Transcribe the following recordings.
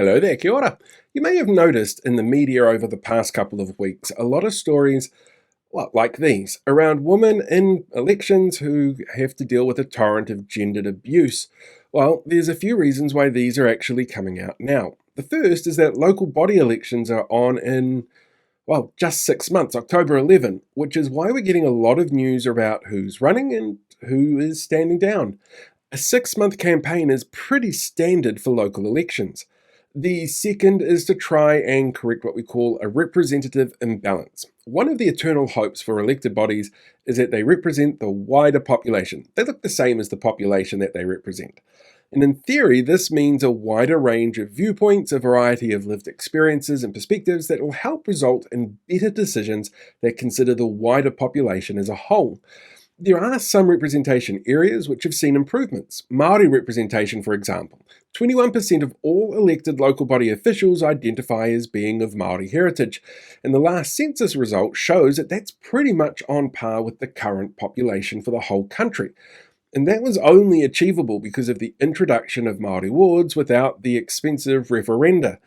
Hello there, kia ora. You may have noticed in the media over the past couple of weeks a lot of stories, like these, around women in elections who have to deal with a torrent of gendered abuse. Well, there's a few reasons why these are actually coming out now. The first is that local body elections are on in, just 6 months, October 11, which is why we're getting a lot of news about who's running and who is standing down. A 6 month campaign is pretty standard for local elections. The second is to try and correct what we call a representative imbalance. One of the eternal hopes for elected bodies is that they represent the wider population. They look the same as the population that they represent. And in theory, this means a wider range of viewpoints, a variety of lived experiences and perspectives that will help result in better decisions that consider the wider population as a whole. There are some representation areas which have seen improvements. Māori representation, for example. 21% of all elected local body officials identify as being of Māori heritage, and the last census result shows that that's pretty much on par with the current population for the whole country. And that was only achievable because of the introduction of Māori wards without the expensive referenda.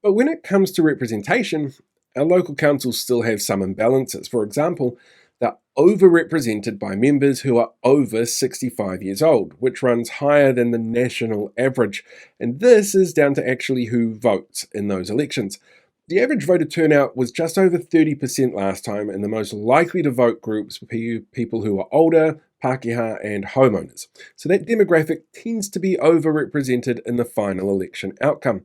But when it comes to representation, our local councils still have some imbalances. For example, they're overrepresented by members who are over 65 years old, which runs higher than the national average. And this is down to actually who votes in those elections. The average voter turnout was just over 30% last time, and the most likely to vote groups were people who are older, Pākehā, and homeowners. So that demographic tends to be overrepresented in the final election outcome.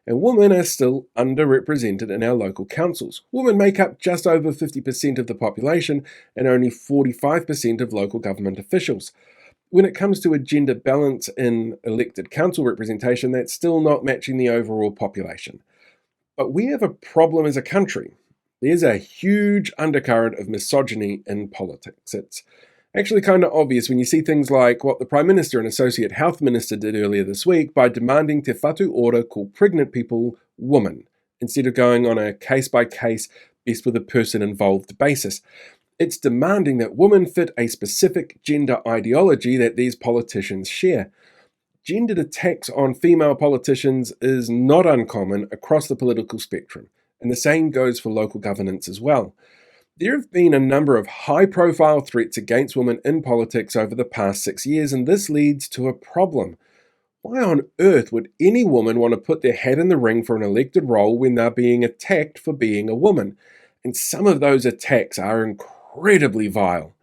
And women are still underrepresented in our local councils. Women make up just over 50% of the population and only 45% of local government officials. When it comes to a gender balance in elected council representation, that's still not matching the overall population. But we have a problem as a country. There's a huge undercurrent of misogyny in politics. It's actually kind of obvious when you see things like what the Prime Minister and Associate Health Minister did earlier this week by demanding Te Whatu Ora call pregnant people woman, instead of going on a case-by-case, best with a person involved basis. It's demanding that women fit a specific gender ideology that these politicians share. Gendered attacks on female politicians is not uncommon across the political spectrum, and the same goes for local governance as well. There have been a number of high-profile threats against women in politics over the past 6 years, and this leads to a problem. Why on earth would any woman want to put their hat in the ring for an elected role when they're being attacked for being a woman? And some of those attacks are incredibly vile.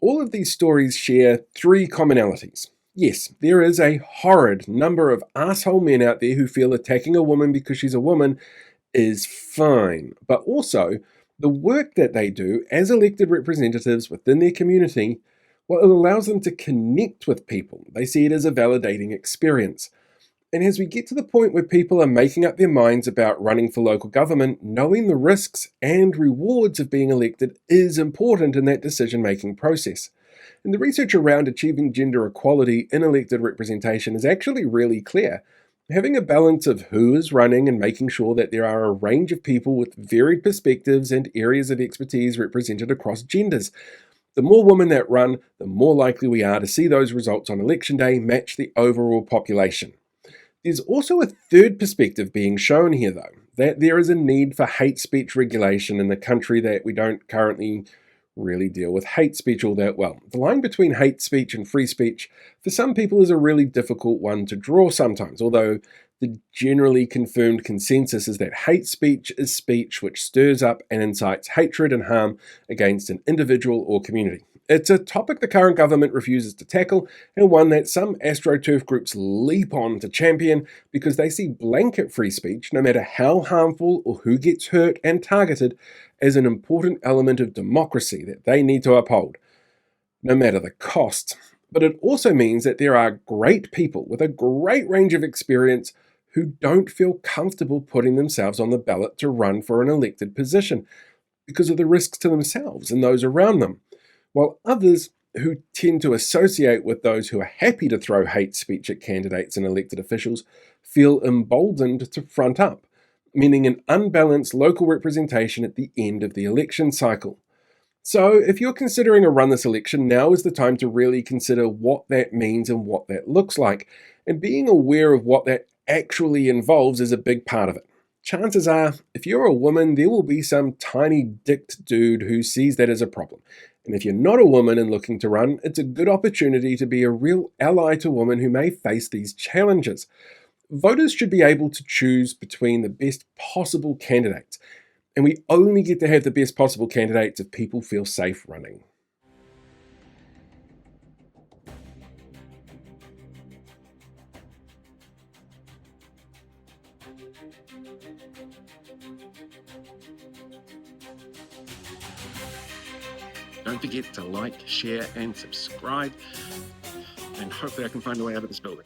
All of these stories share three commonalities. Yes, there is a horrid number of asshole men out there who feel attacking a woman because she's a woman is fine, but also the work that they do as elected representatives within their community, well, it allows them to connect with people. They see it as a validating experience. And as we get to the point where people are making up their minds about running for local government, knowing the risks and rewards of being elected is important in that decision-making process. And the research around achieving gender equality in elected representation is actually really clear. Having a balance of who is running and making sure that there are a range of people with varied perspectives and areas of expertise represented across genders. The more women that run, the more likely we are to see those results on election day match the overall population. There's also a third perspective being shown here, though, that there is a need for hate speech regulation in the country, that we don't currently really deal with hate speech all that well. The line between hate speech and free speech for some people is a really difficult one to draw sometimes, although the generally confirmed consensus is that hate speech is speech which stirs up and incites hatred and harm against an individual or community. It's a topic the current government refuses to tackle, and one that some AstroTurf groups leap on to champion because they see blanket free speech, no matter how harmful or who gets hurt and targeted, as an important element of democracy that they need to uphold, no matter the cost. But it also means that there are great people with a great range of experience who don't feel comfortable putting themselves on the ballot to run for an elected position because of the risks to themselves and those around them, while others who tend to associate with those who are happy to throw hate speech at candidates and elected officials feel emboldened to front up, meaning an unbalanced local representation at the end of the election cycle. So if you're considering a run this election, now is the time to really consider what that means and what that looks like. And being aware of what that actually involves is a big part of it. Chances are, if you're a woman, there will be some tiny dicked dude who sees that as a problem. And if you're not a woman and looking to run, it's a good opportunity to be a real ally to women who may face these challenges. Voters should be able to choose between the best possible candidates, and we only get to have the best possible candidates if people feel safe running. Don't forget to like, share, and subscribe. And hopefully I can find a way out of this building.